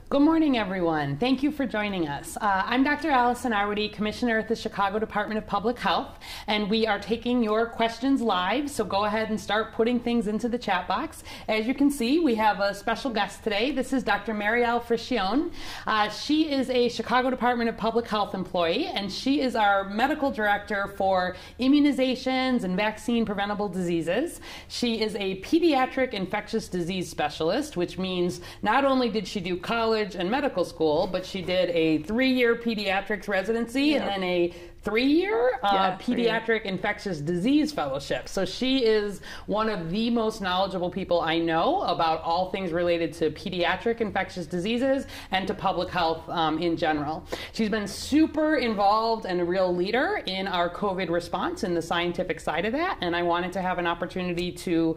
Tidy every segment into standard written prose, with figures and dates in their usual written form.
Good morning, everyone. Thank you for joining us. I'm Dr. Allison Arwady, Commissioner at the Chicago Department of Public Health, and we are taking your questions live, so go ahead and start putting things into the chat box. As you can see, we have a special guest today. This is Dr. Marielle Friccione. She is a Chicago Department of Public Health employee, and she is our Medical Director for Immunizations and Vaccine Preventable Diseases. She is a pediatric infectious disease specialist, which means not only did she do college and medical school, but she did a 3-year pediatrics residency and then a 3-year pediatric infectious disease fellowship. So she is one of the most knowledgeable people I know about all things related to pediatric infectious diseases and to public health in general. She's been super involved and a real leader in our COVID response and the scientific side of that. And I wanted to have an opportunity to,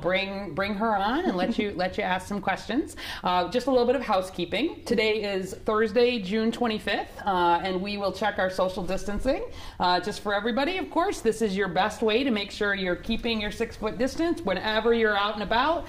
bring her on and let you ask some questions. Just a little bit of housekeeping. Today is Thursday, June 25th, and we will check our social distancing. Just for everybody, of course, this is your best way to make sure you're keeping your 6-foot distance whenever you're out and about.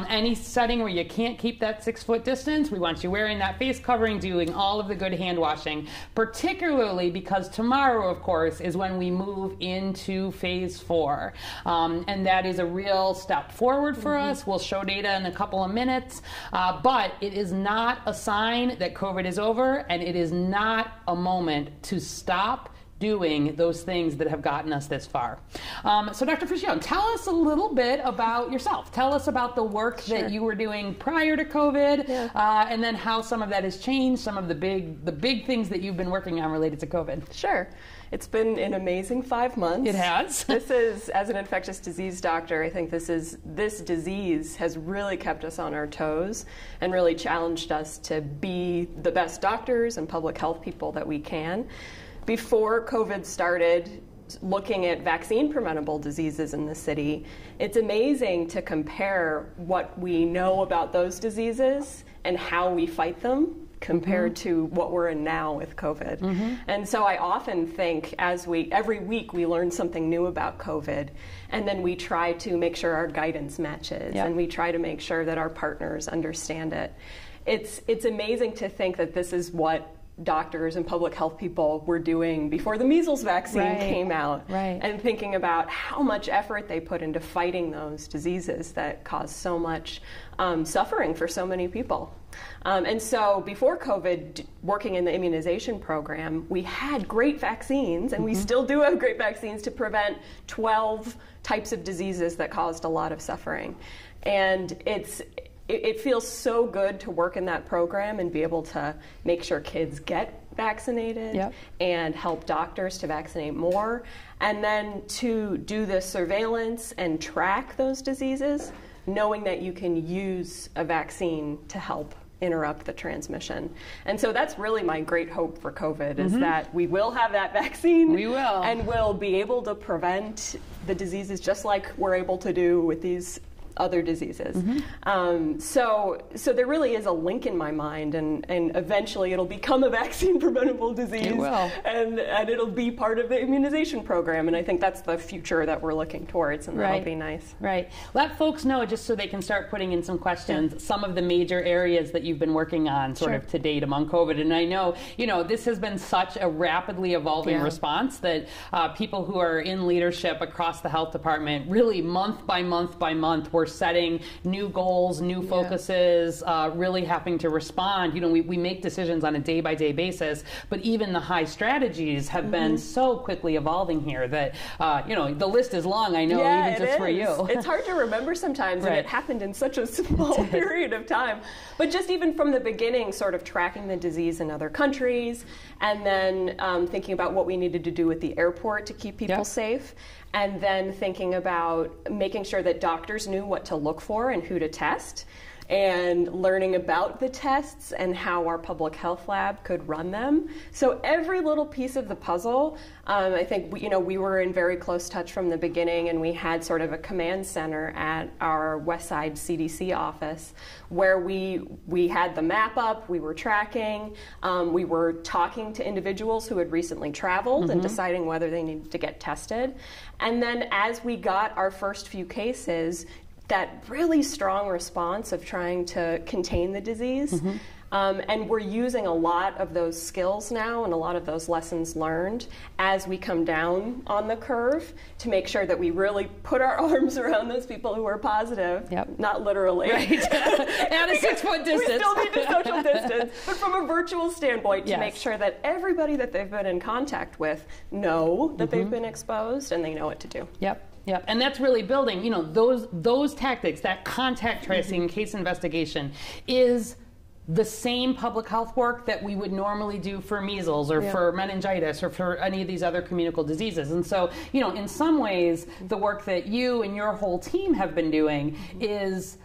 Any setting where you can't keep that 6-foot distance, we want you wearing that face covering, doing all of the good hand washing, particularly because tomorrow, of course, is when we move into phase 4. And that is a real step forward for us. We'll show data in a couple of minutes, but it is not a sign that COVID is over, and it is not a moment to stop doing those things that have gotten us this far. So Dr. Friccione, tell us a little bit about yourself. Tell us about the work that you were doing prior to COVID, and then how some of that has changed, some of the big things that you've been working on related to COVID. Sure. It's been an amazing 5 months. It has. This is, as an infectious disease doctor, I think this disease has really kept us on our toes and really challenged us to be the best doctors and public health people that we can. Before COVID started, looking at vaccine preventable diseases in the city, it's amazing to compare what we know about those diseases and how we fight them compared to what we're in now with COVID. And so I often think every week we learn something new about COVID, and then we try to make sure our guidance matches, and we try to make sure that our partners understand it. It's amazing to think that this is what doctors and public health people were doing before the measles vaccine came out, and thinking about how much effort they put into fighting those diseases that cause so much suffering for so many people. And so before COVID, working in the immunization program, we had great vaccines, and we still do have great vaccines to prevent 12 types of diseases that caused a lot of suffering. And it feels so good to work in that program and be able to make sure kids get vaccinated and help doctors to vaccinate more, and then to do the surveillance and track those diseases, knowing that you can use a vaccine to help interrupt the transmission. And so that's really my great hope for COVID, is that we will have that vaccine. We will. And we'll be able to prevent the diseases just like we're able to do with these other diseases. So there really is a link in my mind, and eventually it'll become a vaccine preventable disease. It will. And it'll be part of the immunization program, and I think that's the future that we're looking towards, and that'll be nice. Right. Let folks know, just so they can start putting in some questions, some of the major areas that you've been working on sort of to date among COVID. And I know, this has been such a rapidly evolving response that people who are in leadership across the health department really month by month by month were setting new goals, new focuses, really having to respond. We make decisions on a day-by-day basis, but even the high strategies have been so quickly evolving here that, the list is long, I know, even just for you. It's hard to remember sometimes, and it happened in such a small period of time. But just even from the beginning, sort of tracking the disease in other countries, and then thinking about what we needed to do at the airport to keep people safe, and then thinking about making sure that doctors knew what to look for and who to test, and learning about the tests and how our public health lab could run them. So every little piece of the puzzle, I think we were in very close touch from the beginning, and we had sort of a command center at our West Side CDC office where we had the map up, we were tracking, we were talking to individuals who had recently traveled and deciding whether they needed to get tested. And then as we got our first few cases, that really strong response of trying to contain the disease, And we're using a lot of those skills now and a lot of those lessons learned as we come down on the curve to make sure that we really put our arms around those people who are positive, not literally. Right. At a 6-foot distance. We still need to social distance, but from a virtual standpoint to make sure that everybody that they've been in contact with know that they've been exposed and they know what to do. Yep, and that's really building, you know, those tactics, that contact tracing, case investigation is the same public health work that we would normally do for measles or for meningitis or for any of these other communicable diseases. And so, you know, in some ways, the work that you and your whole team have been doing is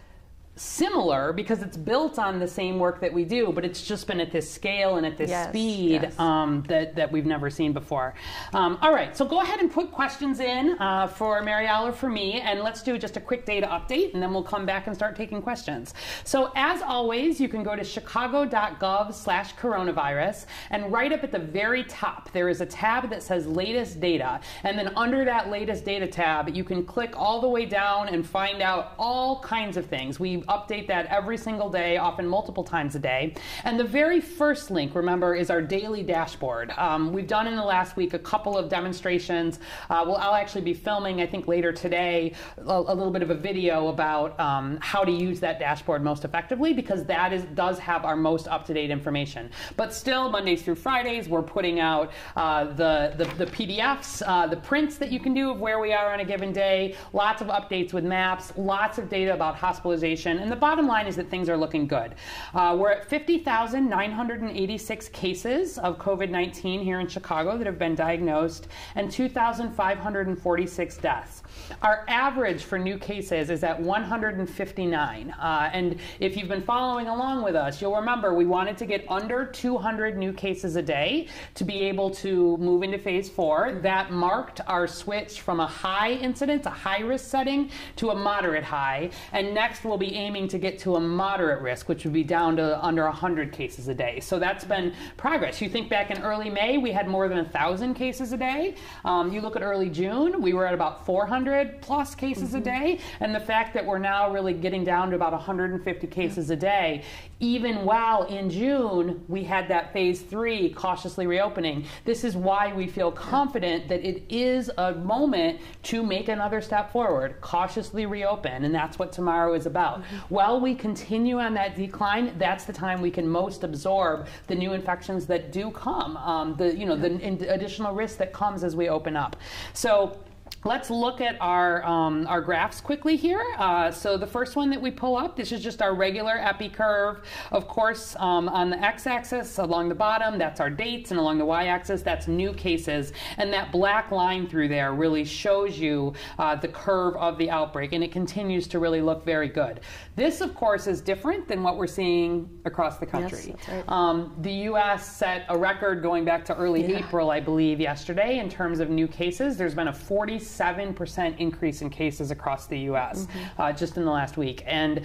similar because it's built on the same work that we do, but it's just been at this scale and at this speed that we've never seen before. All right, so go ahead and put questions in for Marielle or for me, and let's do just a quick data update, and then we'll come back and start taking questions. So as always, you can go to chicago.gov/coronavirus, and right up at the very top, there is a tab that says latest data, and then under that latest data tab, you can click all the way down and find out all kinds of things. We update that every single day, often multiple times a day. And the very first link, remember, is our daily dashboard. We've done in the last week a couple of demonstrations. I'll actually be filming, I think later today, a little bit of a video about how to use that dashboard most effectively, because that does have our most up-to-date information. But still, Mondays through Fridays, we're putting out the PDFs, the prints that you can do of where we are on a given day, lots of updates with maps, lots of data about hospitalization. And the bottom line is that things are looking good. We're at 50,986 cases of COVID-19 here in Chicago that have been diagnosed, and 2,546 deaths. Our average for new cases is at 159. And if you've been following along with us, you'll remember we wanted to get under 200 new cases a day to be able to move into phase 4. That marked our switch from a high incidence, a high risk setting, to a moderate high. And next we'll be aiming to get to a moderate risk, which would be down to under 100 cases a day. So that's been progress. You think back in early May, we had more than 1,000 cases a day. You look at early June, we were at about 400 plus cases a day. And the fact that we're now really getting down to about 150 cases a day, even while in June we had that phase 3 cautiously reopening. This is why we feel confident that it is a moment to make another step forward, cautiously reopen, and that's what tomorrow is about. While we continue on that decline, that's the time we can most absorb the new infections that do come, the additional risk that comes as we open up. So let's look at our graphs quickly here. So the first one that we pull up, this is just our regular epi curve. Of course, on the x-axis along the bottom, that's our dates, and along the y-axis, that's new cases. And that black line through there really shows you the curve of the outbreak, and it continues to really look very good. This, of course, is different than what we're seeing across the country. Yes, that's right. The U.S. set a record going back to early April, I believe, yesterday in terms of new cases. There's been a 47% increase in cases across the U.S. Just in the last week. And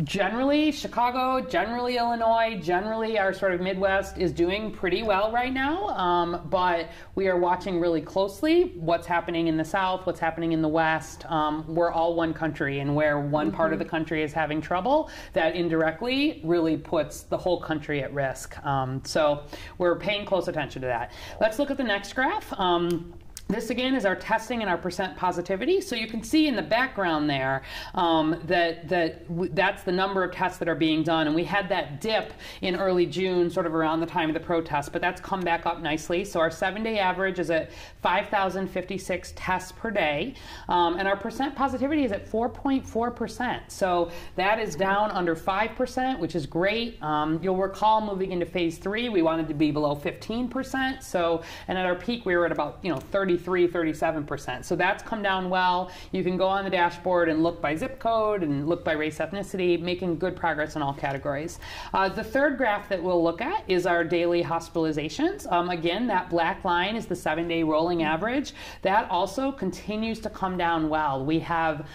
generally, Chicago, generally Illinois, generally our sort of Midwest is doing pretty well right now, but we are watching really closely what's happening in the South, what's happening in the West. We're all one country, and where one part of the country is having trouble, that indirectly really puts the whole country at risk. So we're paying close attention to that. Let's look at the next graph. This again is our testing and our percent positivity. So you can see in the background there that's the number of tests that are being done. And we had that dip in early June, sort of around the time of the protest, but that's come back up nicely. So our 7-day average is at 5,056 tests per day. And our percent positivity is at 4.4%. So that is down under 5%, which is great. You'll recall moving into phase 3, we wanted to be below 15%. So, and at our peak, we were at about 37%. So that's come down well. You can go on the dashboard and look by zip code and look by race, ethnicity, making good progress in all categories. The third graph that we'll look at is our daily hospitalizations. Again, that black line is the 7-day rolling average. That also continues to come down well. We have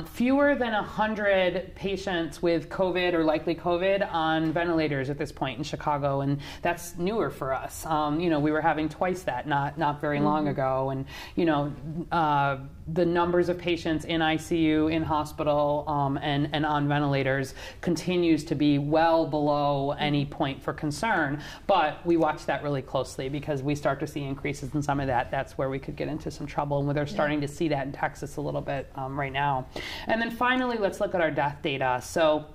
fewer than 100 patients with COVID or likely COVID on ventilators at this point in Chicago, and that's newer for us. We were having twice that not very long ago. Chicago, and the numbers of patients in ICU, in hospital, and on ventilators continues to be well below any point for concern. But we watch that really closely, because we start to see increases in some of that. That's where we could get into some trouble, and they're starting to see that in Texas a little bit right now. And then finally, let's look at our death data. So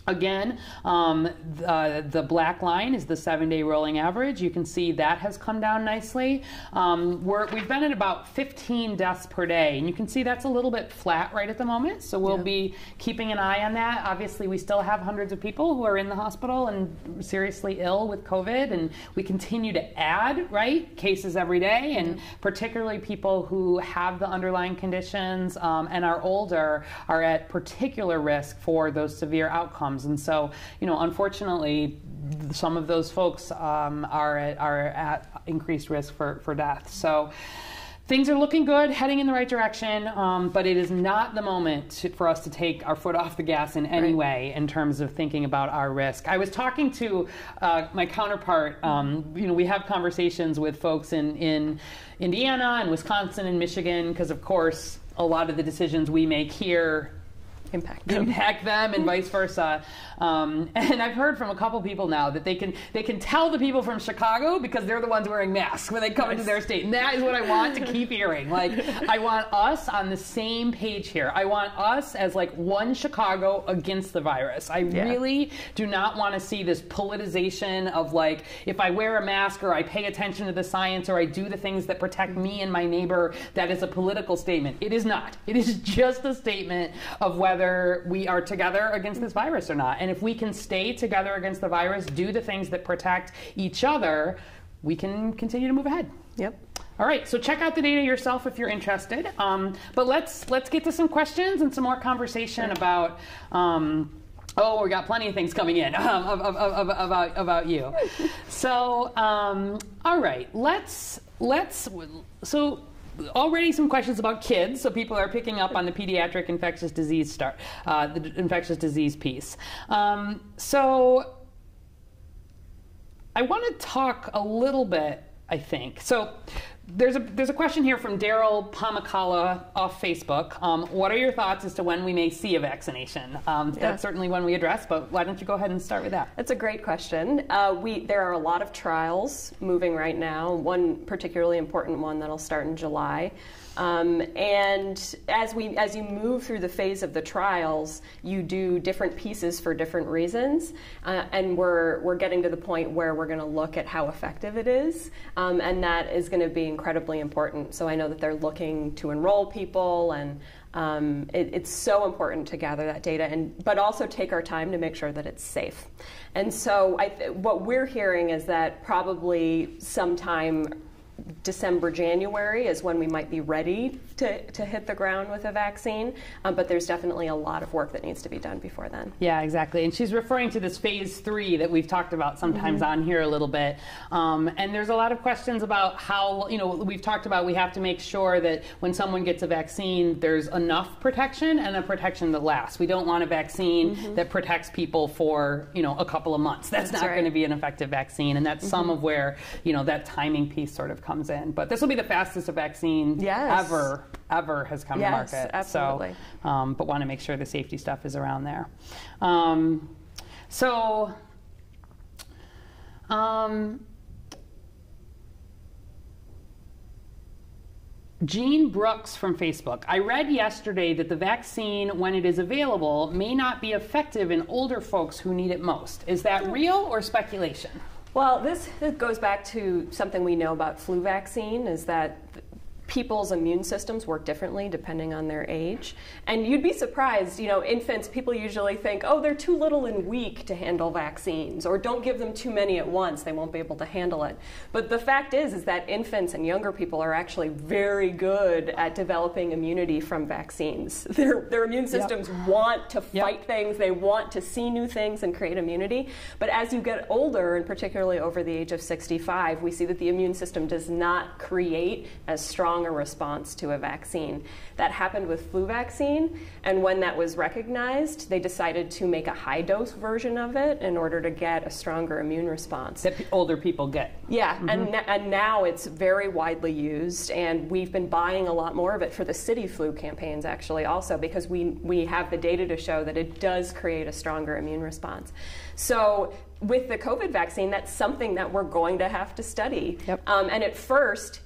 again, the black line is the 7-day rolling average. You can see that has come down nicely. We've been at about 15 deaths per day, and you can see that's a little bit flat right at the moment. So we'll be keeping an eye on that. Obviously, we still have hundreds of people who are in the hospital and seriously ill with COVID, and we continue to add, cases every day, and particularly people who have the underlying conditions and are older are at particular risk for those severe outcomes. And so, unfortunately, some of those folks are at increased risk for death. So things are looking good, heading in the right direction, but it is not the moment for us to take our foot off the gas in any way in terms of thinking about our risk. I was talking to my counterpart. We have conversations with folks in Indiana and Wisconsin and Michigan, because, of course, a lot of the decisions we make here impact them and vice versa. And I've heard from a couple people now that they can tell the people from Chicago, because they're the ones wearing masks when they come into their state. And that is what I want to keep hearing. I want us on the same page here. I want us as one Chicago against the virus. I really do not want to see this politicization of if I wear a mask or I pay attention to the science or I do the things that protect me and my neighbor, that is a political statement. It is not. It is just a statement of whether we are together against this virus or not. And if we can stay together against the virus, do the things that protect each other, we can continue to move ahead. Yep. All right, so check out the data yourself if you're interested. But let's get to some questions and some more conversation about. We got plenty of things coming in about you. So, all right, so. Already some questions about kids, so people are picking up on the pediatric infectious disease the infectious disease piece. So I want to talk a little bit, I think. So there's a question here from Daryl Pamakala off Facebook. What are your thoughts as to when we may see a vaccination? That's certainly one we address, but why don't you go ahead and start with that? That's a great question. There are a lot of trials moving right now, one particularly important one that'll start in July. And as you move through the phase of the trials, you do different pieces for different reasons, and we're getting to the point where we're going to look at how effective it is, and that is going to be incredibly important. So I know that they're looking to enroll people, and it's so important to gather that data, but also take our time to make sure that it's safe. And so what we're hearing is that probably sometime December, January is when we might be ready to hit the ground with a vaccine, but there's definitely a lot of work that needs to be done before then. Yeah, exactly. And she's referring to this phase 3 that we've talked about sometimes on here a little bit. And there's a lot of questions about how, we've talked about we have to make sure that when someone gets a vaccine, there's enough protection and a protection that lasts. We don't want a vaccine that protects people for, a couple of months. That's not going to be an effective vaccine. And that's some of where, that timing piece sort of comes in. But this will be the fastest a vaccine ever has come to market. Absolutely. So, but want to make sure the safety stuff is around there. Jean Brooks from Facebook. I read yesterday that the vaccine, when it is available, may not be effective in older folks who need it most. Is that real or speculation? Well, this goes back to something we know about flu vaccine, is that people's immune systems work differently depending on their age. And you'd be surprised, infants, people usually think, oh, they're too little and weak to handle vaccines, or don't give them too many at once, they won't be able to handle it. But the fact is that infants and younger people are actually very good at developing immunity from vaccines. Their immune systems want to fight things, they want to see new things and create immunity. But as you get older, and particularly over the age of 65, we see that the immune system does not create as strong stronger response to a vaccine. That happened with flu vaccine, and when that was recognized, they decided to make a high-dose version of it in order to get a stronger immune response. That older people get. Yeah, and now it's very widely used, and we've been buying a lot more of it for the city flu campaigns actually also, because we have the data to show that it does create a stronger immune response. So with the COVID vaccine, that's something that we're going to have to study. Yep. And at first,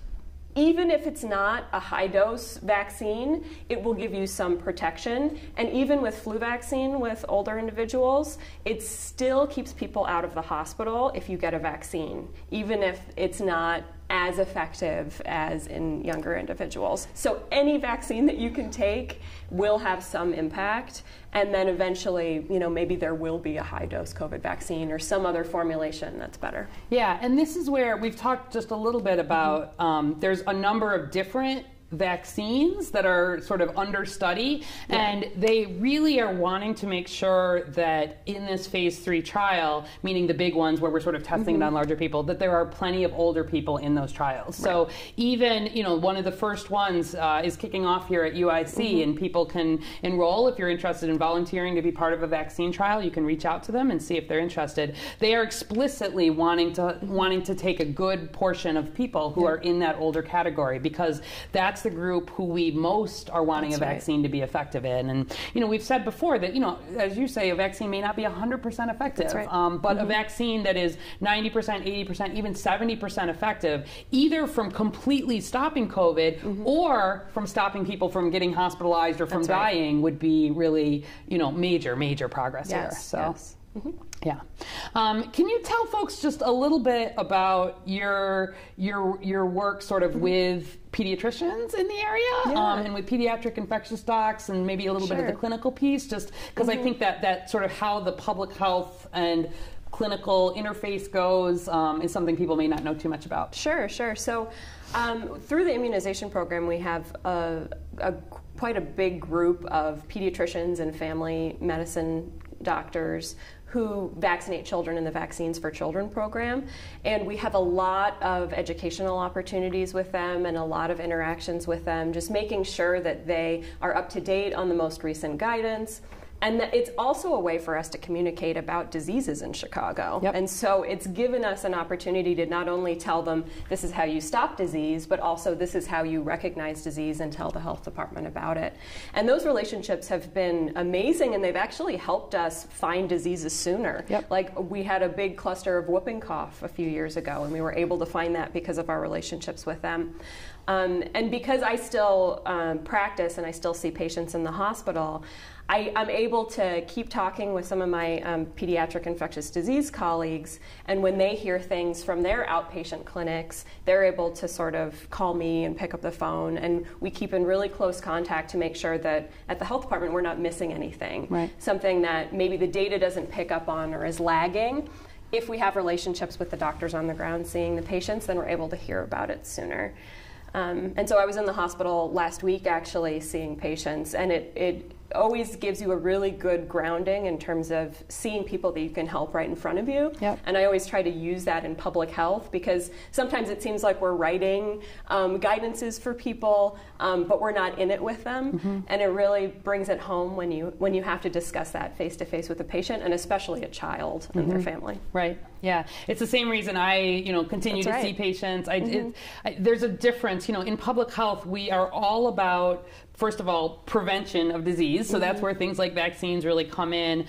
even if it's not a high-dose vaccine, it will give you some protection. And even with flu vaccine with older individuals, it still keeps people out of the hospital if you get a vaccine, even if it's not as effective as in younger individuals. So any vaccine that you can take will have some impact, and then eventually, maybe there will be a high-dose COVID vaccine or some other formulation that's better. Yeah, and this is where we've talked just a little bit about, there's a number of different vaccines that are sort of under study, and they really are wanting to make sure that in this phase 3 trial, meaning the big ones where we're sort of testing it on larger people, that there are plenty of older people in those trials. So even, one of the first ones is kicking off here at UIC, and people can enroll. If you're interested in volunteering to be part of a vaccine trial, you can reach out to them and see if they're interested. They are explicitly wanting to take a good portion of people who are in that older category, because that's the group who we most are wanting a vaccine to be effective in. And, we've said before that, as you say, a vaccine may not be 100% effective, but a vaccine that is 90%, 80%, even 70% effective, either from completely stopping COVID or from stopping people from getting hospitalized or from dying, would be really, major progress here. So. Yeah. Can you tell folks just a little bit about your work sort of with pediatricians in the area and with pediatric infectious docs, and maybe a little bit of the clinical piece, just because I think that sort of how the public health and clinical interface goes is something people may not know too much about. Sure. So through the immunization program, we have quite a big group of pediatricians and family medicine doctors who vaccinate children in the Vaccines for Children program. And we have a lot of educational opportunities with them and a lot of interactions with them, just making sure that they are up to date on the most recent guidance. And that it's also a way for us to communicate about diseases in Chicago. And so it's given us an opportunity to not only tell them this is how you stop disease, but also this is how you recognize disease and tell the health department about it. And those relationships have been amazing, and they've actually helped us find diseases sooner. Like we had a big cluster of whooping cough a few years ago, and we were able to find that because of our relationships with them. And because I still practice and I still see patients in the hospital, I'm able to keep talking with some of my pediatric infectious disease colleagues, and when they hear things from their outpatient clinics, they're able to sort of call me and pick up the phone, and we keep in really close contact to make sure that at the health department we're not missing anything, something that maybe the data doesn't pick up on or is lagging. If we have relationships with the doctors on the ground seeing the patients, then we're able to hear about it sooner. And so I was in the hospital last week actually seeing patients, and it always gives you a really good grounding in terms of seeing people that you can help right in front of you. And I always try to use that in public health, because sometimes it seems like we're writing guidances for people, but we're not in it with them. And it really brings it home when you have to discuss that face to face with a patient, and especially a child and their family. Yeah, it's the same reason I, continue to see patients. There's a difference, in public health. We are all about, first of all, prevention of disease. So that's where things like vaccines really come in,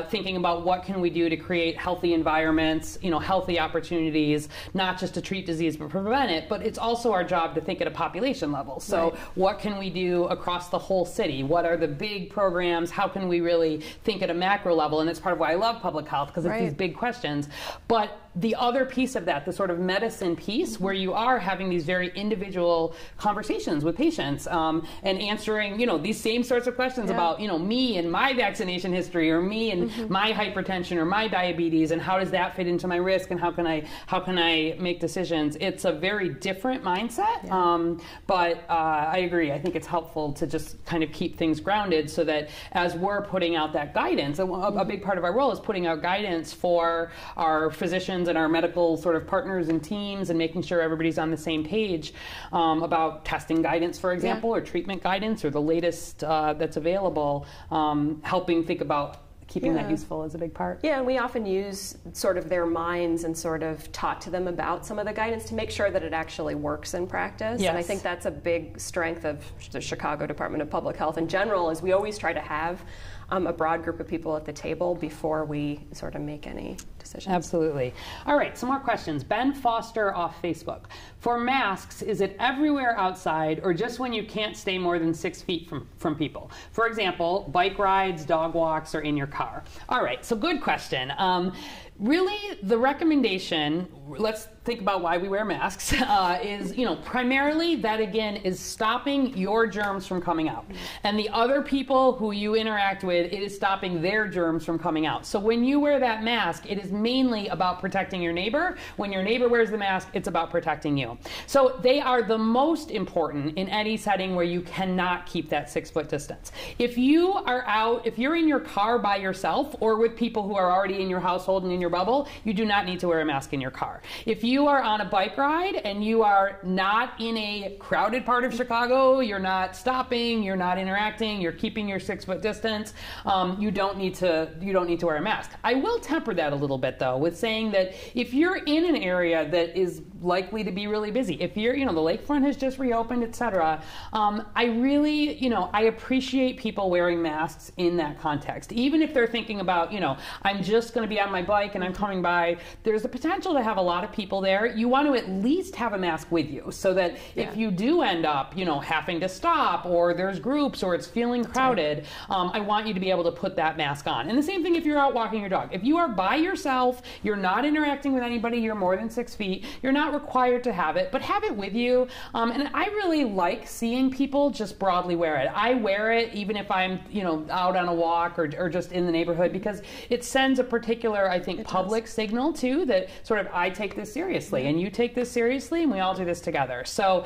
thinking about what can we do to create healthy environments, healthy opportunities, not just to treat disease but prevent it. But it's also our job to think at a population level. So what can we do across the whole city? What are the big programs? How can we really think at a macro level? And it's part of why I love public health, because it's these big questions. But the other piece of that, the sort of medicine piece, where you are having these very individual conversations with patients and answering, these same sorts of questions about, me and my vaccination history, or me and my hypertension or my diabetes, and how does that fit into my risk, and how can I make decisions? It's a very different mindset, but I agree. I think it's helpful to just kind of keep things grounded, so that as we're putting out that guidance, a big part of our role is putting out guidance for our physicians pediatricians and our medical sort of partners and teams and making sure everybody's on the same page about testing guidance, for example, or treatment guidance or the latest that's available, helping think about keeping that useful is a big part. Yeah, and we often use sort of their minds and sort of talk to them about some of the guidance to make sure that it actually works in practice. Yes. And I think that's a big strength of the Chicago Department of Public Health in general, is we always try to have a broad group of people at the table before we sort of make any decisions. Absolutely. All right, some more questions. Ben Foster off Facebook. For masks, is it everywhere outside or just when you can't stay more than 6 feet from people? For example, bike rides, dog walks, or in your car. All right, so good question. Really, the recommendation, let's think about why we wear masks, is, primarily that, again, is stopping your germs from coming out. And the other people who you interact with, it is stopping their germs from coming out. So when you wear that mask, it is mainly about protecting your neighbor. When your neighbor wears the mask, it's about protecting you. So they are the most important in any setting where you cannot keep that 6 foot distance. If you are out, if you're in your car by yourself or with people who are already in your household and in your bubble, you do not need to wear a mask in your car. If you are on a bike ride and you are not in a crowded part of Chicago, you're not stopping, you're not interacting, you're keeping your 6 foot distance, you don't need to wear a mask. I will temper that a little bit though with saying that if you're in an area that is likely to be really busy, if you're, the lakefront has just reopened, etc. I really, I appreciate people wearing masks in that context. Even if they're thinking about, I'm just going to be on my bike and I'm coming by, there's the potential to have a lot of people there. You want to at least have a mask with you so that if you do end up, having to stop or there's groups or it's feeling crowded, I want you to be able to put that mask on. And the same thing if you're out walking your dog. If you are by yourself, you're not interacting with anybody, you're more than 6 feet, you're not required to have it, but have it with you. And I really like seeing people just broadly wear it. I wear it even if I'm, out on a walk or just in the neighborhood because it sends a particular, I think, public signal too that sort of I take this seriously and you take this seriously and we all do this together. So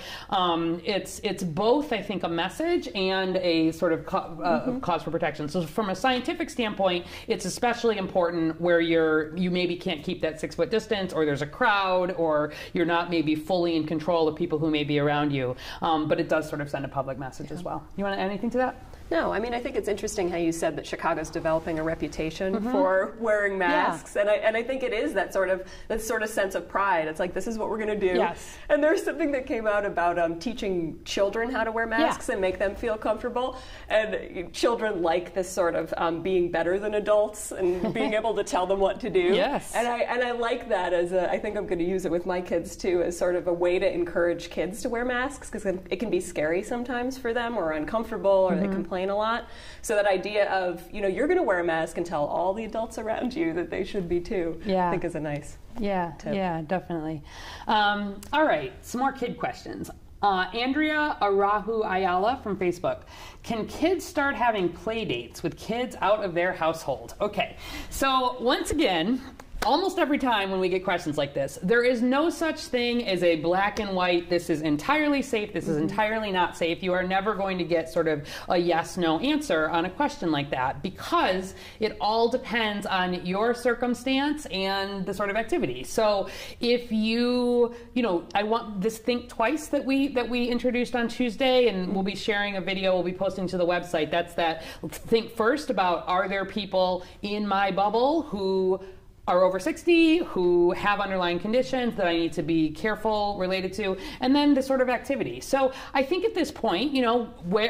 it's both, I think, a message and a sort of cause for protection. So from a scientific standpoint, it's especially important where you maybe can't keep that 6 foot distance or there's a crowd or you're not maybe fully in control of people who may be around you. But it does sort of send a public message as well. You want to add anything to that? No, I mean, I think it's interesting how you said that Chicago's developing a reputation for wearing masks, and I think it is that sort of sense of pride. It's like, this is what we're going to do. Yes. And there's something that came out about teaching children how to wear masks and make them feel comfortable. And children like this sort of being better than adults and being able to tell them what to do. Yes. And I like that as I think I'm going to use it with my kids too, as sort of a way to encourage kids to wear masks because it can be scary sometimes for them or uncomfortable or they complain a lot. So that idea of, you're going to wear a mask and tell all the adults around you that they should be too, I think is a nice tip. Yeah, definitely. All right, some more kid questions. Andrea Arahu Ayala from Facebook. Can kids start having play dates with kids out of their household? Okay, so once again, almost every time when we get questions like this, there is no such thing as a black and white, this is entirely safe, this is entirely not safe. You are never going to get sort of a yes-no answer on a question like that because it all depends on your circumstance and the sort of activity. So if I want this think twice that we introduced on Tuesday, and we'll be sharing a video we'll be posting to the website. That's that think first about, are there people in my bubble who are over 60, who have underlying conditions that I need to be careful related to, and then the sort of activity. So I think at this point,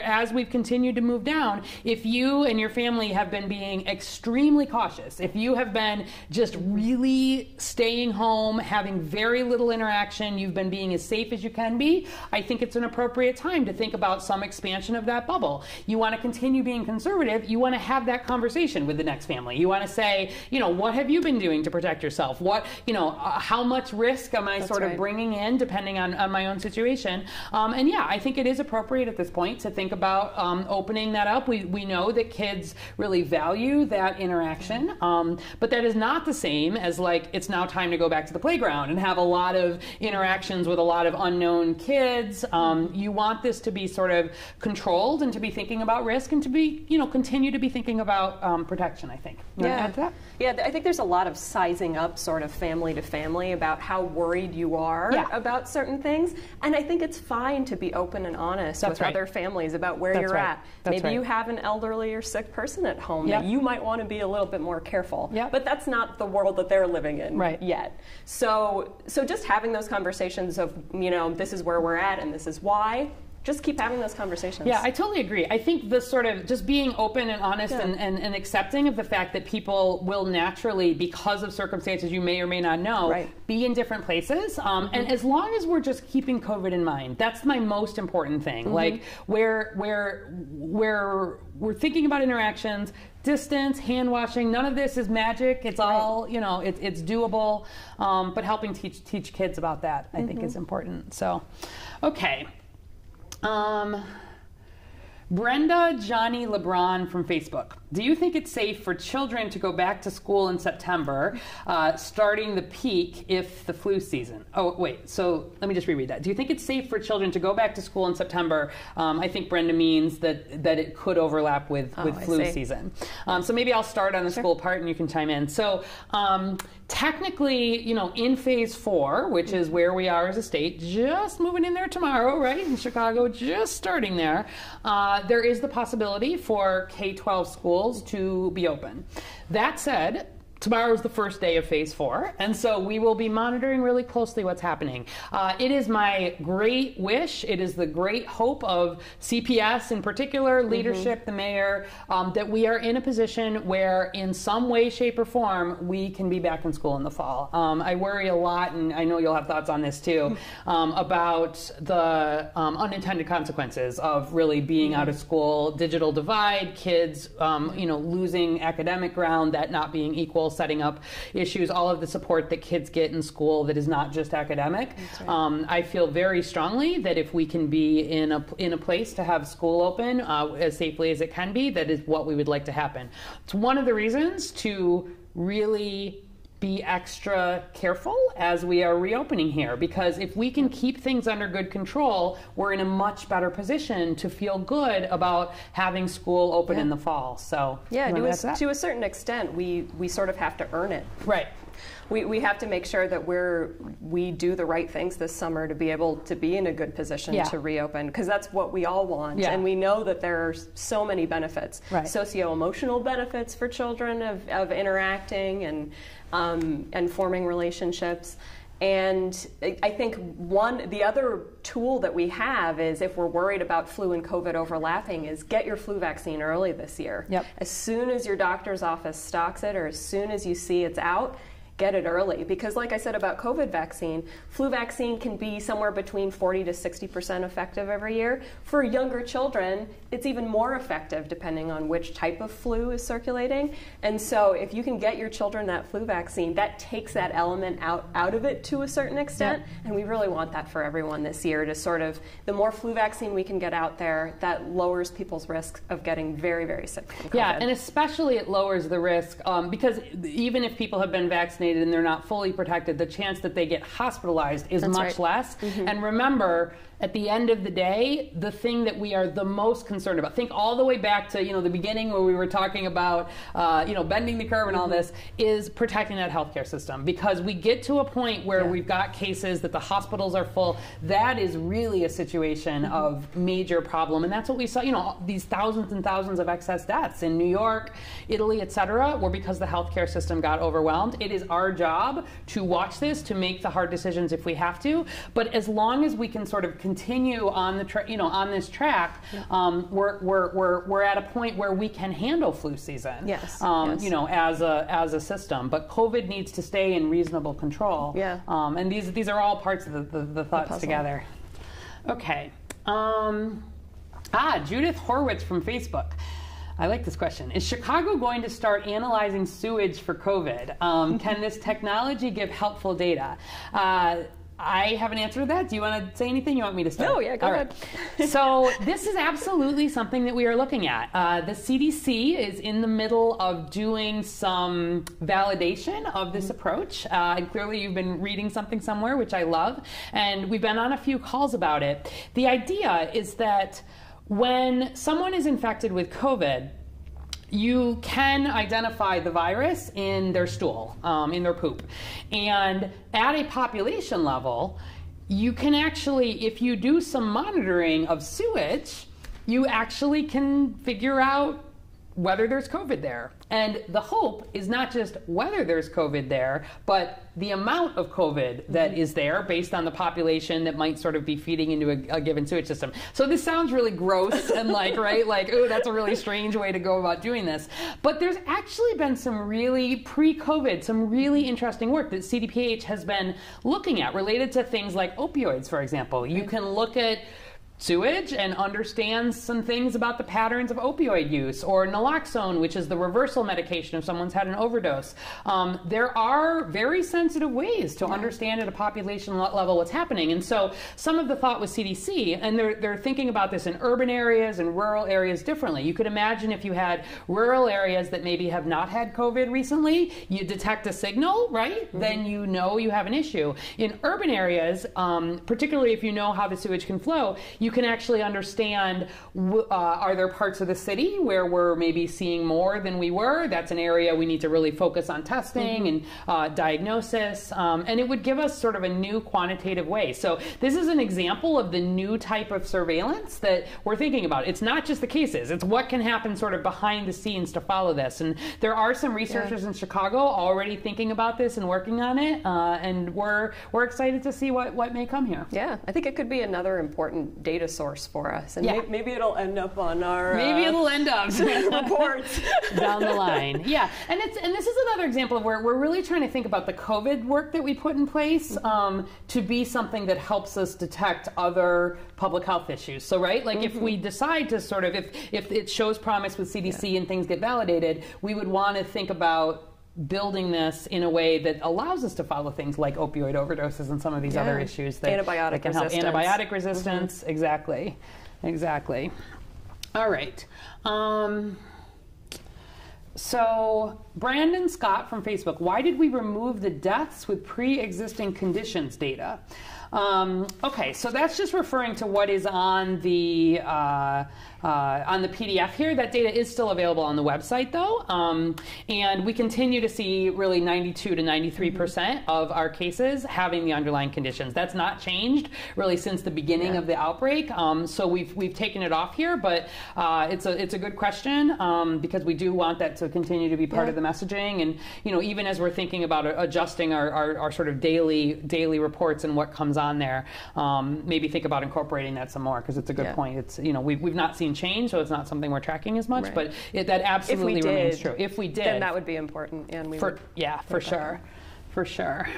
as we've continued to move down, if you and your family have been being extremely cautious, if you have been just really staying home, having very little interaction, you've been being as safe as you can be, I think it's an appropriate time to think about some expansion of that bubble. You want to continue being conservative, you want to have that conversation with the next family. You want to say, what have you been doing to protect yourself? What, how much risk am I sort of bringing in depending on my own situation? And yeah, I think it is appropriate at this point to think about opening that up. We know that kids really value that interaction, but that is not the same as like, it's now time to go back to the playground and have a lot of interactions with a lot of unknown kids. You want this to be sort of controlled and to be thinking about risk and to be, continue to be thinking about protection, I think. You want to add to that? Yeah, I think there's a lot of of sizing up sort of family to family about how worried you are about certain things. And I think it's fine to be open and honest with other families about where you're at. Maybe you have an elderly or sick person at home that you might want to be a little bit more careful. But that's not the world that they're living in yet. So just having those conversations of, this is where we're at and this is why. Just keep having those conversations. Yeah, I totally agree. I think the sort of just being open and honest and accepting of the fact that people will naturally, because of circumstances you may or may not know, be in different places. And as long as we're just keeping COVID in mind, that's my most important thing. Like where we're thinking about interactions, distance, hand washing, none of this is magic. It's all, it's doable. But helping teach kids about that, I think, is important. So, okay. Brenda Johnny LeBron from Facebook. Do you think it's safe for children to go back to school in September, starting the peak if the flu season? Oh, wait, so let me just reread that. Do you think it's safe for children to go back to school in September? I think Brenda means that it could overlap with flu season. So maybe I'll start on the school part and you can chime in. So technically, in phase 4, which is where we are as a state, just moving in there tomorrow, right, in Chicago, just starting there, there is the possibility for K-12 schools to be open. That said, tomorrow is the first day of phase 4, and so we will be monitoring really closely what's happening. It is my great wish, it is the great hope of CPS in particular, leadership, the mayor, that we are in a position where in some way, shape, or form, we can be back in school in the fall. I worry a lot, and I know you'll have thoughts on this too, about the unintended consequences of really being out of school, digital divide, kids losing academic ground, that not being equal, setting up issues, all of the support that kids get in school that is not just academic. I feel very strongly that if we can be in a place to have school open as safely as it can be, that is what we would like to happen. It's one of the reasons to really be extra careful as we are reopening here, because if we can keep things under good control, we're in a much better position to feel good about having school open in the fall. So to a certain extent, we sort of have to earn it. Right. We have to make sure that we do the right things this summer to be able to be in a good position to reopen, because that's what we all want. And we know that there are so many benefits, socio-emotional benefits for children of interacting and forming relationships. And I think the other tool that we have is, if we're worried about flu and COVID overlapping, is get your flu vaccine early this year. As soon as your doctor's office stocks it, or as soon as you see it's out, get it early. Because like I said about COVID vaccine, flu vaccine can be somewhere between 40 to 60% effective every year. For younger children, it's even more effective depending on which type of flu is circulating. And so if you can get your children that flu vaccine, that takes that element out of it to a certain extent. And we really want that for everyone this year, to sort of, the more flu vaccine we can get out there, that lowers people's risk of getting very, very sick from COVID. Yeah, and especially it lowers the risk, because even if people have been vaccinated and they're not fully protected, the chance that they get hospitalized is much less. And remember, at the end of the day, the thing that we are the most concerned about, think all the way back to the beginning where we were talking about bending the curve and all this, is protecting that healthcare system. Because we get to a point where we've got cases that the hospitals are full. That is really a situation of major problem, and that's what we saw. These thousands and thousands of excess deaths in New York, Italy, etc., were because the healthcare system got overwhelmed. It is our job to watch this, to make the hard decisions if we have to. But as long as we can sort of continue on the on this track, we're at a point where we can handle flu season. As a system. But COVID needs to stay in reasonable control. And these are all parts of the thoughts together. Okay. Judith Horwitz from Facebook. I like this question. Is Chicago going to start analyzing sewage for COVID? Can this technology give helpful data? I have an answer to that. Do you want to say anything? You want me to start? No, go ahead. So this is absolutely something that we are looking at. The CDC is in the middle of doing some validation of this approach. And clearly you've been reading something somewhere, which I love. And we've been on a few calls about it. The idea is that when someone is infected with COVID, you can identify the virus in their stool, in their poop. And at a population level, you can actually, if you do some monitoring of sewage, you actually can figure out whether there's COVID there. And the hope is not just whether there's COVID there, but the amount of COVID that is there based on the population that might sort of be feeding into a given sewage system. So this sounds really gross and like, right, like, oh, that's a really strange way to go about doing this. But there's actually been some really pre-COVID, some really interesting work that CDPH has been looking at related to things like opioids, for example. You can look at sewage and understand some things about the patterns of opioid use, or naloxone, which is the reversal medication if someone's had an overdose. There are very sensitive ways to understand at a population level what's happening. And so some of the thought with CDC, and they're thinking about this in urban areas and rural areas differently. You could imagine if you had rural areas that maybe have not had COVID recently, you detect a signal, right? Then you know you have an issue. In urban areas, particularly if you know how the sewage can flow, you can actually understand, are there parts of the city where we're maybe seeing more than we were? That's an area we need to really focus on testing and diagnosis. And it would give us sort of a new quantitative way. So this is an example of the new type of surveillance that we're thinking about. It's not just the cases. It's what can happen sort of behind the scenes to follow this. And there are some researchers in Chicago already thinking about this and working on it. And we're excited to see what may come here. Yeah, I think it could be another important data source for us, and maybe it'll end up on our it'll end up reports down the line. Yeah, and this is another example of where we're really trying to think about the COVID work that we put in place to be something that helps us detect other public health issues. So like if we decide to sort of, if it shows promise with CDC and things get validated, we would want to think about building this in a way that allows us to follow things like opioid overdoses and some of these other issues that can help. Antibiotic resistance, exactly. All right. So Brandon Scott from Facebook, why did we remove the deaths with pre-existing conditions data? Okay, so that's just referring to what is on the PDF here. That data is still available on the website, though, and we continue to see really 92 to 93% of our cases having the underlying conditions. That's not changed really since the beginning of the outbreak. So we've taken it off here, but it's a good question because we do want that to continue to be part of the messaging, and even as we're thinking about adjusting our sort of daily reports and what comes on there, maybe think about incorporating that some more because it's a good point. It's we've not seen change, so it's not something we're tracking as much, but that absolutely remains true. If we did, then that would be important, and we would for sure.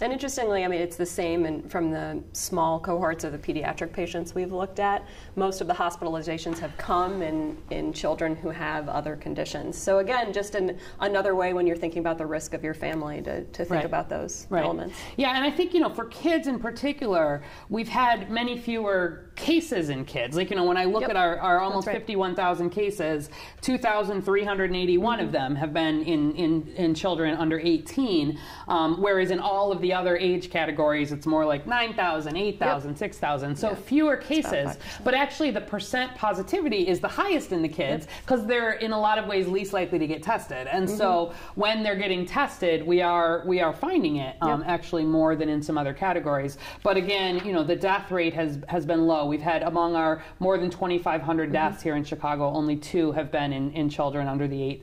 And interestingly, I mean, it's the same from the small cohorts of the pediatric patients we've looked at. Most of the hospitalizations have come in children who have other conditions. So again, just another way when you're thinking about the risk of your family to think about those elements. Yeah, and I think, for kids in particular, we've had many fewer cases in kids. Like, when I look at our almost 51,000 cases, 2,381 of them have been in children under 18, whereas in all of the other age categories, it's more like 9,000, 8,000, 6,000. So fewer cases, but actually the percent positivity is the highest in the kids because they're in a lot of ways least likely to get tested. And so when they're getting tested, we are finding it actually more than in some other categories. But again, the death rate has been low. We've had among our more than 2,500 deaths here in Chicago, only 2 have been in children under the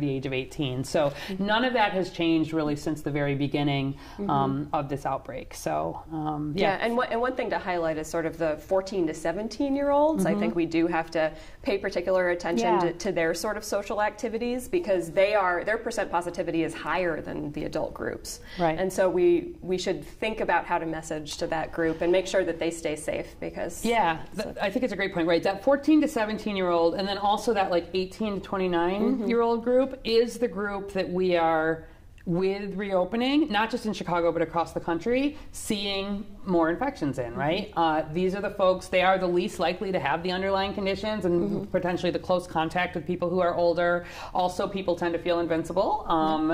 age of 18. So none of that has changed really since the very beginning of this outbreak. So and one thing to highlight is sort of the 14 to 17-year-olds. I think we do have to pay particular attention to their sort of social activities because their percent positivity is higher than the adult groups. Right. And so we should think about how to message to that group and make sure that they stay safe because I think it's a great point, right? That 14 to 17-year-old and then also that like 18 to 29-year-old group is the group that we are with reopening, not just in Chicago, but across the country, seeing more infections in, right? These are the folks, they are the least likely to have the underlying conditions and potentially the close contact with people who are older. Also, people tend to feel invincible,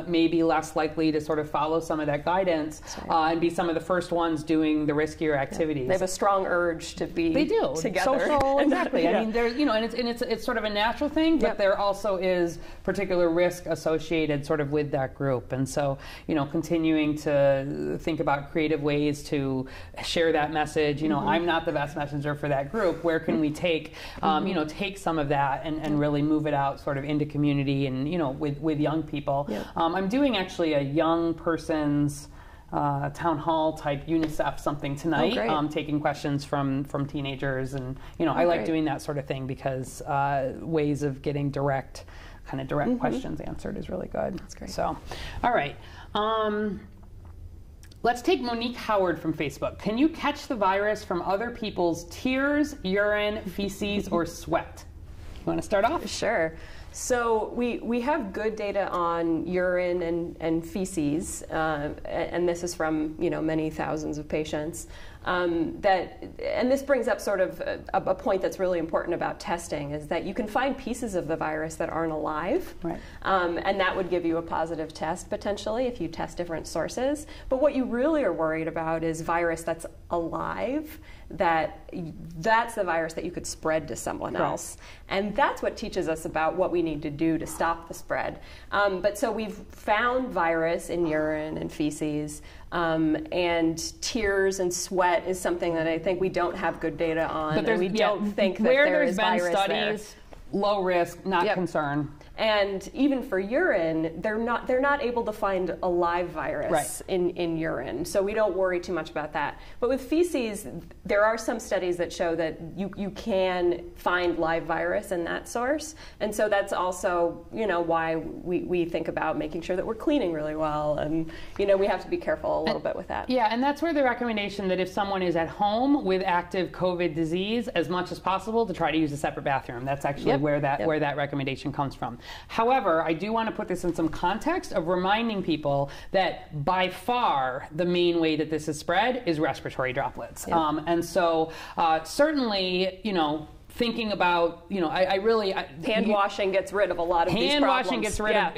maybe less likely to sort of follow some of that guidance and be some of the first ones doing the riskier activities. They have a strong urge to be together. Social, exactly. I mean, there's, you know, and it's sort of a natural thing, but there also is particular risk associated sort of with that group. And so, you know, continuing to think about creative ways to share that message. You know, I'm not the best messenger for that group. Where can we take, you know, take some of that and really move it out sort of into community and, you know, with young people. I'm doing actually a young person's town hall type UNICEF something tonight, taking questions from teenagers, and you know, I like doing that sort of thing because ways of getting direct questions answered is really good. That's great. So, all right. Let's take Monique Howard from Facebook. Can you catch the virus from other people's tears, urine, feces, or sweat? You want to start off? Sure. So we have good data on urine and feces, and this is from, you know, many thousands of patients. And this brings up sort of a point that's really important about testing, is that you can find pieces of the virus that aren't alive, and that would give you a positive test potentially if you test different sources. But what you really are worried about is virus that's alive, that's the virus that you could spread to someone else. And that's what teaches us about what we need to do to stop the spread. But so we've found virus in urine and feces, and tears and sweat is something that I think we don't have good data on, and we don't think that there is virus there. Where there's been studies, low risk, not concern. And even for urine, they're not able to find a live virus in urine, so we don't worry too much about that. But with feces, there are some studies that show that you can find live virus in that source, and so that's also, you know, why we think about making sure that we're cleaning really well, and you know, we have to be careful a little bit with that. Yeah, and that's where the recommendation that if someone is at home with active COVID disease, as much as possible to try to use a separate bathroom. That's actually where that recommendation comes from. However, I do want to put this in some context of reminding people that by far the main way that this is spread is respiratory droplets. And so certainly, you know, thinking about, you know, hand washing gets rid of a lot of these problems. Hand washing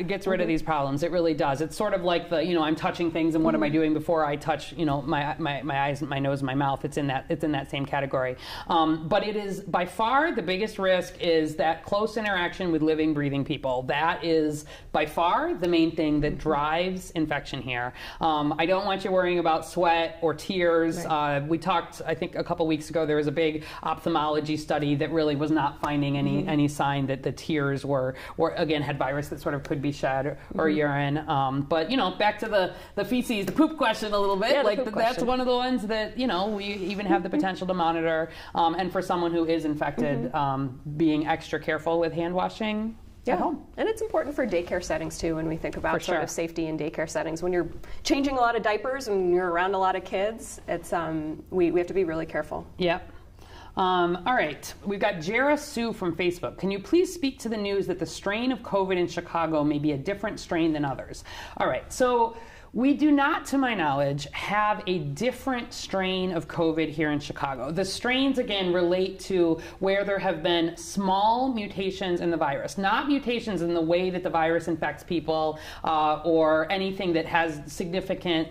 gets rid of these problems. It really does. It's sort of like the, you know, I'm touching things, and what am I doing before I touch, you know, my eyes, my nose, my mouth. It's in that same category. But it is by far the biggest risk is that close interaction with living, breathing people. That is by far the main thing that drives infection here. I don't want you worrying about sweat or tears. We talked, I think, a couple weeks ago. There was a big ophthalmology study that really was not finding any sign that the tears were again had virus that sort of could be shed or urine. But you know, back to the feces, the poop question a little bit. That's one of the ones that, you know, we even have the potential to monitor. And for someone who is infected, being extra careful with hand washing. At home. And it's important for daycare settings too, when we think about sort of safety in daycare settings. When you're changing a lot of diapers and you're around a lot of kids, it's we have to be really careful. Yep. All right, we've got Jara Sue from Facebook. Can you please speak to the news that the strain of COVID in Chicago may be a different strain than others? All right, so we do not, to my knowledge, have a different strain of COVID here in Chicago. The strains, again, relate to where there have been small mutations in the virus, not mutations in the way that the virus infects people or anything that has significant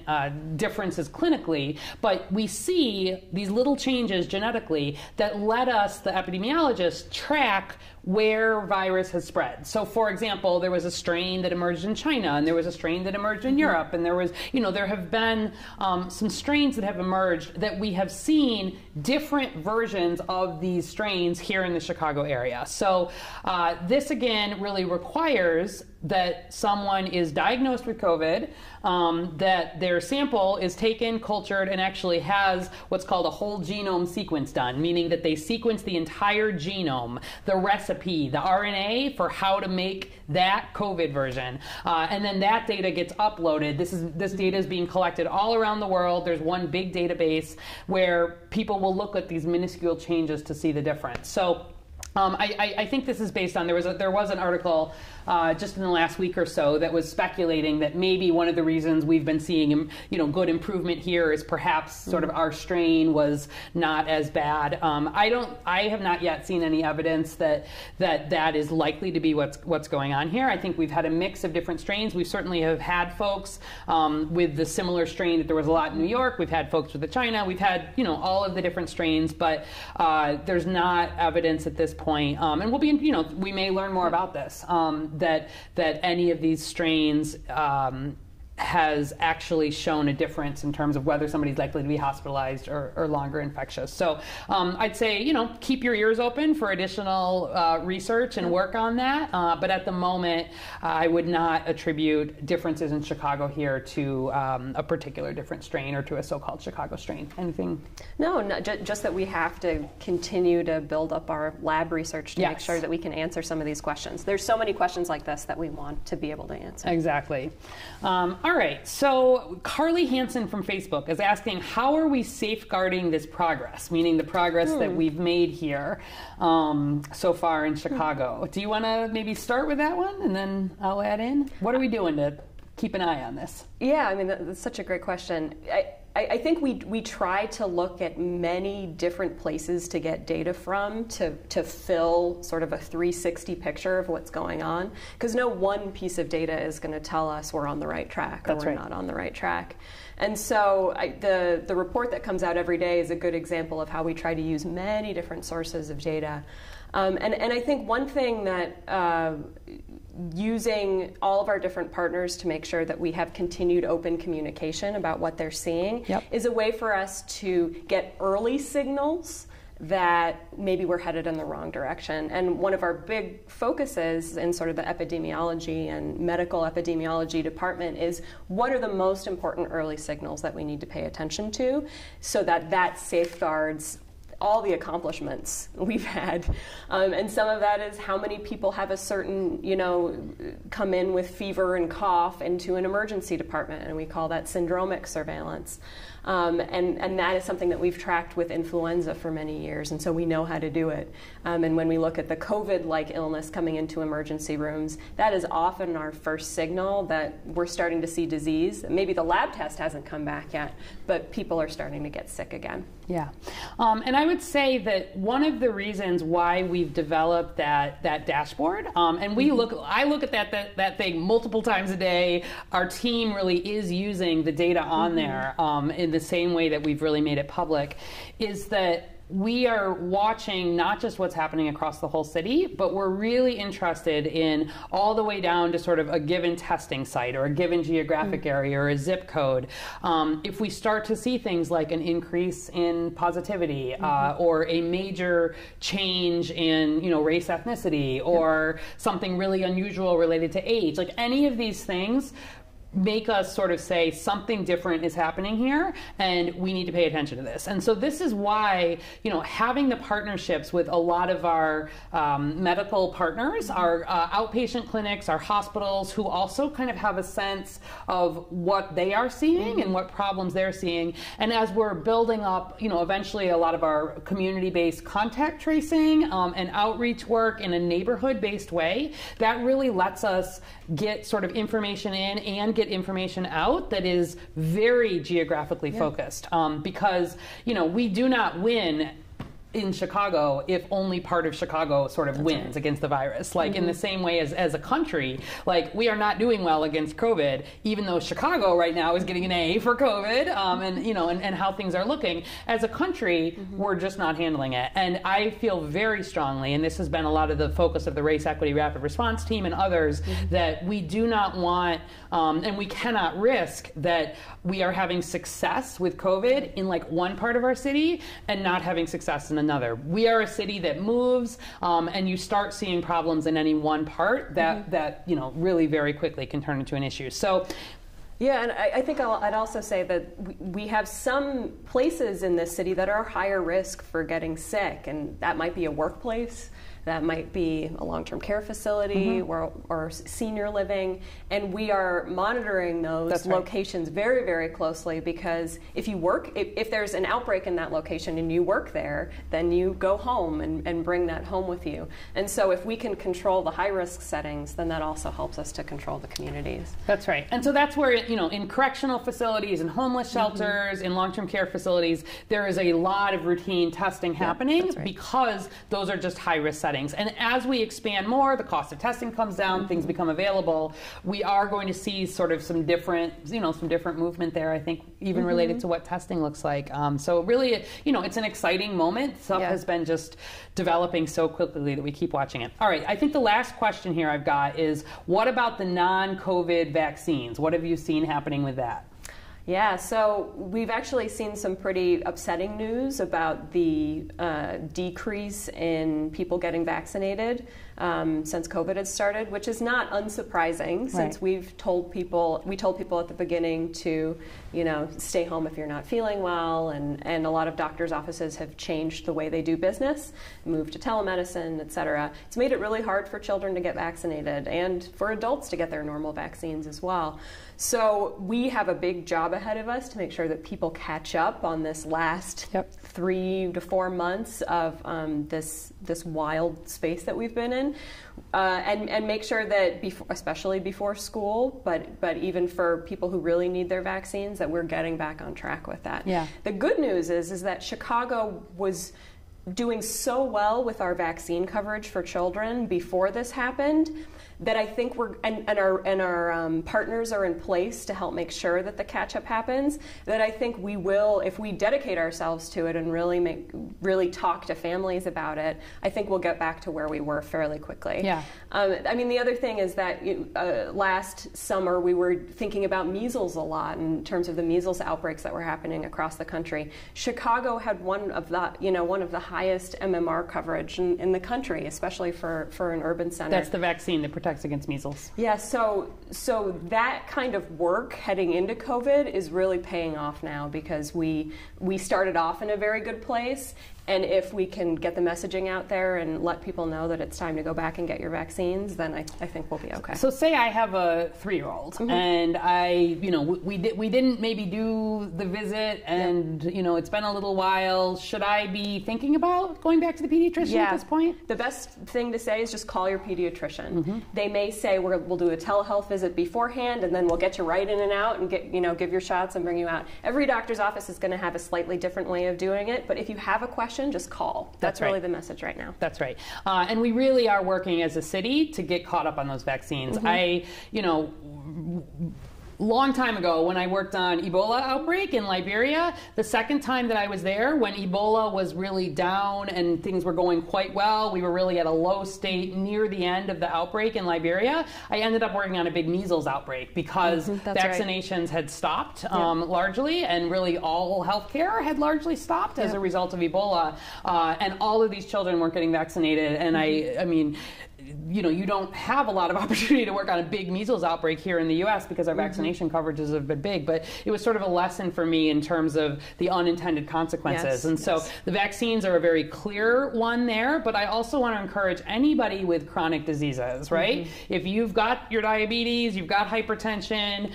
differences clinically, but we see these little changes genetically that let us, the epidemiologists, track where virus has spread. So, for example, there was a strain that emerged in China, and there was a strain that emerged in Europe, and there was, you know, there have been some strains that have emerged that we have seen different versions of these strains here in the Chicago area. So this, again, really requires that someone is diagnosed with COVID, that their sample is taken, cultured, and actually has what's called a whole genome sequence done, meaning that they sequence the entire genome, the recipe, the RNA for how to make that COVID version. And then that data gets uploaded. This data is being collected all around the world. There's one big database where people will look at these minuscule changes to see the difference. So I think this is based on, there was an article just in the last week or so that was speculating that maybe one of the reasons we've been seeing, good improvement here is perhaps sort of our strain was not as bad. I have not yet seen any evidence that is likely to be what's going on here. I think we've had a mix of different strains. We certainly have had folks with the similar strain that there was a lot in New York. We've had folks with the China. We've had, all of the different strains, but there's not evidence at this point, and we'll be, we may learn more about this, that any of these strains has actually shown a difference in terms of whether somebody's likely to be hospitalized or longer infectious. So I'd say, keep your ears open for additional research and work on that. But at the moment, I would not attribute differences in Chicago here to a particular different strain or to a so-called Chicago strain. Anything? No, just that we have to continue to build up our lab research to make sure that we can answer some of these questions. There's so many questions like this that we want to be able to answer. Exactly. All right, so Carly Hansen from Facebook is asking, how are we safeguarding this progress, meaning the progress that we've made here so far in Chicago? Do you want to maybe start with that one, and then I'll add in? What are we doing to keep an eye on this? Yeah, I mean, that's such a great question. I think we try to look at many different places to get data from to fill sort of a 360 picture of what's going on, because no one piece of data is going to tell us we're on the right track or we're not on the right track. And so the report that comes out every day is a good example of how we try to use many different sources of data. And I think one thing that using all of our different partners to make sure that we have continued open communication about what they're seeing is a way for us to get early signals that maybe we're headed in the wrong direction. And one of our big focuses in sort of the epidemiology and medical epidemiology department is what are the most important early signals that we need to pay attention to so that safeguards all the accomplishments we've had. And some of that is how many people have a certain, come in with fever and cough into an emergency department, and we call that syndromic surveillance. And that is something that we've tracked with influenza for many years, and so we know how to do it. And when we look at the COVID-like illness coming into emergency rooms, that is often our first signal that we're starting to see disease. Maybe the lab test hasn't come back yet, but people are starting to get sick again. Yeah, and I would say that one of the reasons why we've developed that dashboard, and I look at that thing multiple times a day. Our team really is using the data on there in the same way that we've really made it public, is that we are watching not just what's happening across the whole city, but we're really interested in all the way down to sort of a given testing site or a given geographic area or a zip code. If we start to see things like an increase in positivity or a major change in race, ethnicity, or something really unusual related to age, like any of these things make us sort of say something different is happening here and we need to pay attention to this. And so this is why, having the partnerships with a lot of our medical partners, our outpatient clinics, our hospitals, who also kind of have a sense of what they are seeing and what problems they're seeing. And as we're building up, eventually a lot of our community-based contact tracing and outreach work in a neighborhood-based way, that really lets us get sort of information in and get information out that is very geographically focused, because we do not win in Chicago if only part of Chicago sort of wins against the virus. Like in the same way as a country, like we are not doing well against COVID, even though Chicago right now is getting an A for COVID, and how things are looking. As a country, we're just not handling it. And I feel very strongly, and this has been a lot of the focus of the Race Equity Rapid Response Team and others, that we do not want, and we cannot risk that we are having success with COVID in like one part of our city and not having success in another. We are a city that moves, and you start seeing problems in any one part that really very quickly can turn into an issue. So. Yeah, and I think I'd also say that we have some places in this city that are higher risk for getting sick, and that might be a workplace. that might be a long-term care facility or senior living, and we are monitoring those locations very, very closely, because if there's an outbreak in that location and you work there, then you go home and bring that home with you. And so if we can control the high-risk settings, then that also helps us to control the communities. That's right. And so that's where, in correctional facilities, in homeless shelters, in long-term care facilities, there is a lot of routine testing happening because those are just high-risk settings. And as we expand more, the cost of testing comes down, things become available, we are going to see sort of some different movement there, I think, even related to what testing looks like. So really, it's an exciting moment. Stuff has been just developing so quickly that we keep watching it. All right, I think the last question here I've got is, what about the non-COVID vaccines? What have you seen happening with that? Yeah, so we've actually seen some pretty upsetting news about the decrease in people getting vaccinated since COVID had started, which is not unsurprising since we told people at the beginning to, stay home if you're not feeling well, and a lot of doctors' offices have changed the way they do business, moved to telemedicine, et cetera. It's made it really hard for children to get vaccinated and for adults to get their normal vaccines as well. So we have a big job ahead of us to make sure that people catch up on this last 3 to 4 months of this wild space that we've been in, and make sure that, especially before school, but even for people who really need their vaccines, that we're getting back on track with that. Yeah. The good news is that Chicago was doing so well with our vaccine coverage for children before this happened, that I think our partners are in place to help make sure that the catch-up happens, that I think we will, if we dedicate ourselves to it and really talk to families about it, I think we'll get back to where we were fairly quickly. Yeah. The other thing is that last summer we were thinking about measles a lot in terms of the measles outbreaks that were happening across the country. Chicago had one of the highest MMR coverage in the country, especially for an urban center. That's the vaccine that protects against measles. Yeah, so that kind of work heading into COVID is really paying off now, because we started off in a very good place, and if we can get the messaging out there and let people know that it's time to go back and get your vaccines, then I think we'll be okay. So say I have a 3-year-old, and we didn't maybe do the visit, and it's been a little while. Should I be thinking about going back to the pediatrician at this point? The best thing to say is just call your pediatrician. They may say we'll do a telehealth visit beforehand, and then we'll get you right in and out and give your shots and bring you out. Every doctor's office is going to have a slightly different way of doing it, but if you have a question, just call. That's really the message right now. That's right. And we really are working as a city to get caught up on those vaccines. Long time ago, when I worked on Ebola outbreak in Liberia, the second time that I was there, when Ebola was really down and things were going quite well, we were really at a low state near the end of the outbreak in Liberia, I ended up working on a big measles outbreak because vaccinations had stopped largely, and really all healthcare had largely stopped as a result of Ebola, and all of these children weren't getting vaccinated. And I mean, you don't have a lot of opportunity to work on a big measles outbreak here in the U.S. because our vaccination coverages have been big, but it was sort of a lesson for me in terms of the unintended consequences. So the vaccines are a very clear one there, but I also want to encourage anybody with chronic diseases, right? If you've got your diabetes, you've got hypertension,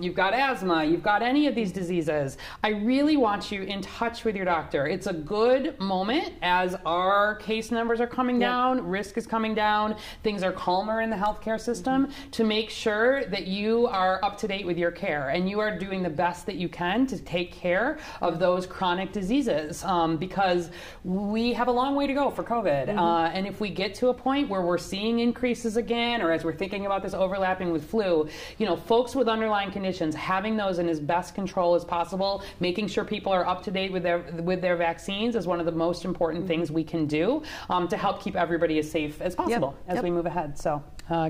you've got asthma, you've got any of these diseases, I really want you in touch with your doctor. It's a good moment as our case numbers are coming down, risk is coming down, things are calmer in the healthcare system, to make sure that you are up to date with your care and you are doing the best that you can to take care of those chronic diseases, because we have a long way to go for COVID. And if we get to a point where we're seeing increases again, or as we're thinking about this overlapping with flu, folks with underlying conditions, having those in as best control as possible, making sure people are up to date with their vaccines is one of the most important things we can do to help keep everybody as safe as possible as we move ahead. So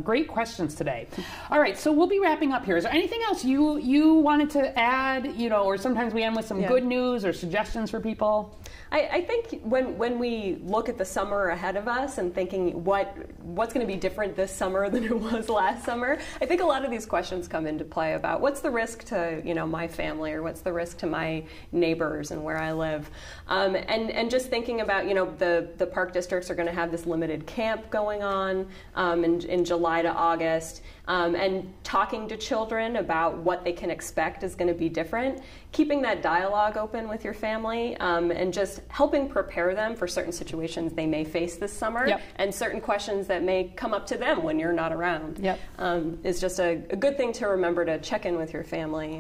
Great questions today. All right, so we'll be wrapping up here. Is there anything else you wanted to add, or sometimes we end with some good news or suggestions for people? I think when we look at the summer ahead of us and thinking what's going to be different this summer than it was last summer, I think a lot of these questions come into play about what's the risk to my family, or what's the risk to my neighbors and where I live, and just thinking about the park districts are going to have this limited camp going on in July to August, and talking to children about what they can expect is going to be different, keeping that dialogue open with your family, and just helping prepare them for certain situations they may face this summer, and certain questions that may come up to them when you're not around. Is just a good thing to remember to check in with your family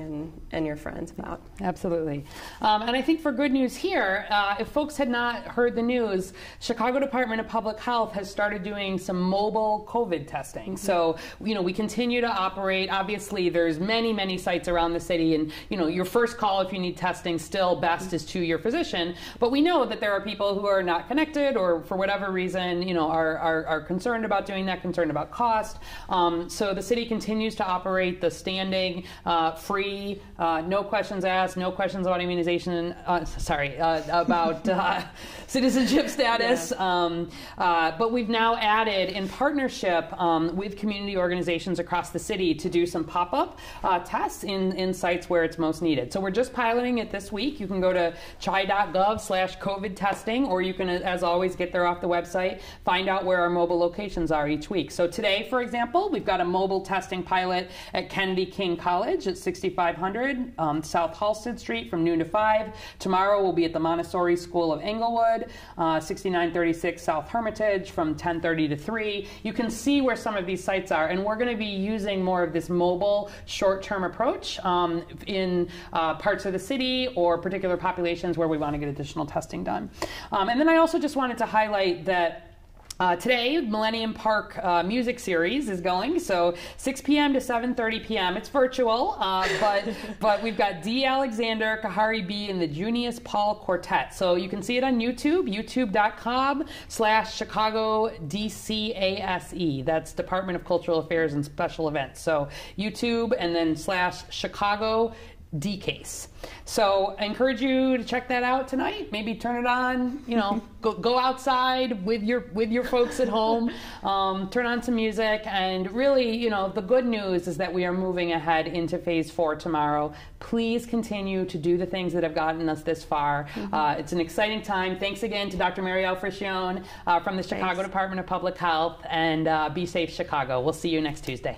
and your friends about. Absolutely. And I think for good news here, if folks had not heard the news, Chicago Department of Public Health has started doing some mobile COVID testing. So, we continue to operate. Obviously, there's many sites around the city, and, your first call if you need testing still best is to your physician. But we know that there are people who are not connected, or for whatever reason, are concerned about doing that, concerned about cost. So the city continues to operate the standing, free, no questions asked, no questions about immunization, about citizenship status. But we've now added, in partnership with community organizations across the city, to do some pop-up tests in sites where it's most needed. So we're just piloting it this week. You can go to chi.gov/COVID testing, or you can, as always, get there off the website, find out where our mobile locations are each week. So today, for example, we've got a mobile testing pilot at Kennedy King College at 6500 South Halsted Street from noon to 5. Tomorrow we'll be at the Montessori School of Englewood, 6936 South Hermitage from 10:30 to 3. You can see where some of these sites are, and we're going to be using more of this mobile short-term approach in parts of the city or particular populations where we want to get additional testing done. And then I also just wanted to highlight that today, Millennium Park music series is going, so 6 p.m. to 7:30 p.m. It's virtual, but we've got D. Alexander, Kahari B, and the Junius Paul Quartet. So you can see it on YouTube, youtube.com/Chicago DCASE. That's Department of Cultural Affairs and Special Events. So YouTube and then /Chicago DCASE. So I encourage you to check that out tonight. Maybe turn it on, go outside with your folks at home, turn on some music, and really, the good news is that we are moving ahead into phase 4 tomorrow. Please continue to do the things that have gotten us this far. It's an exciting time. Thanks again to Dr. Marielle Friccione from the Chicago Department of Public Health, and be safe, Chicago. We'll see you next Tuesday.